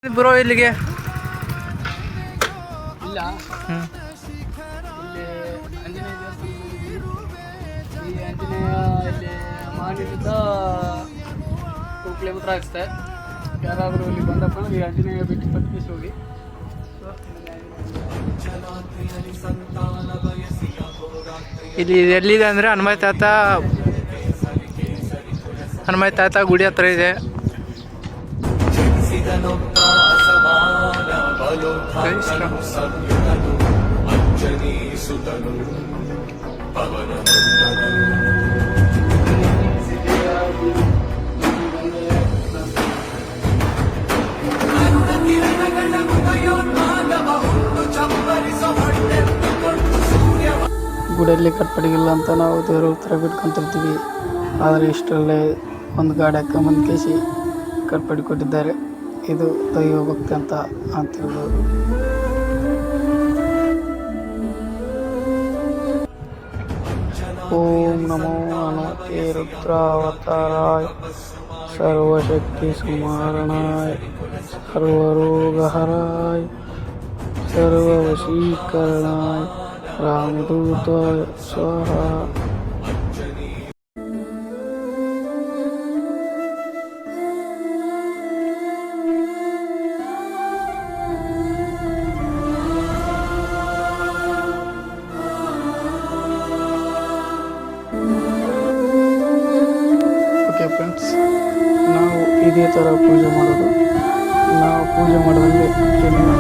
Bro ಇಲ್ಲಿಗೆ ಇಲ್ಲ ಇಲ್ಲಿ ಆಂಜನೇಯ ದೇವಸ್ಥಾನ ಈ ಆಂಜನೇಯ ಇಲ್ಲಿ ಮಾನಿಂದ 2 ಕಿಲೋಮೀಟರ್ ಆಗುತ್ತೆ. ಯಾರಾದರೂ ಇಲ್ಲಿ ಬಂದಪ್ಪ ಅಂದ್ರೆ ಈ ಆಂಜನೇಯ ಬಿಟ್ಟು ಪತ್ನಿಸಿ ಹೋಗಿ. ಇಲ್ಲಿ ಎಲ್ಲಿದೆ ಅಂದರೆ ಹನುಮಂತ ತಾತ ಗುಡಿ ಹತ್ರ ಇದೆ. ಗುಡಿಯಲ್ಲಿ ಕಟ್ಪಡಿಗಿಲ್ಲ ಅಂತ ನಾವು ದೇವ್ರ ಹತ್ರ ಬಿಟ್ಕೊಂತಿರ್ತೀವಿ. ಆದರೆ ಇಷ್ಟರಲ್ಲೇ ಒಂದು ಗಾಡಿ ಹಾಕೊಂಬಂದು ಕೇಸಿ ಕಟ್ಪಡಿ ಕೊಟ್ಟಿದ್ದಾರೆ. ಇದು ದೈವ ಭಕ್ತಿ ಅಂತ ಹೇಳ್ಬೋದು. ಓಂ ನಮೋ ಹನುಮತೆ ರುದ್ರಾವತಾರಾಯ ಸರ್ವಶಕ್ತಿ ಸಂಹಾರಣಾಯ ಸರ್ವರೋಗಹರಾಯ ಸರ್ವವಶೀಕರಣಾಯ ರಾಮದೂತಾಯ ಸ್ವಾಹಾ. ಓಕೆ ಫ್ರೆಂಡ್ಸ್, ನಾವು ಇದೇ ಥರ ಪೂಜೆ ಮಾಡೋದು. ನಾವು ಪೂಜೆ ಮಾಡೋದ್ರಲ್ಲಿ ಪೂಜೆ ಮಾಡೋಣ.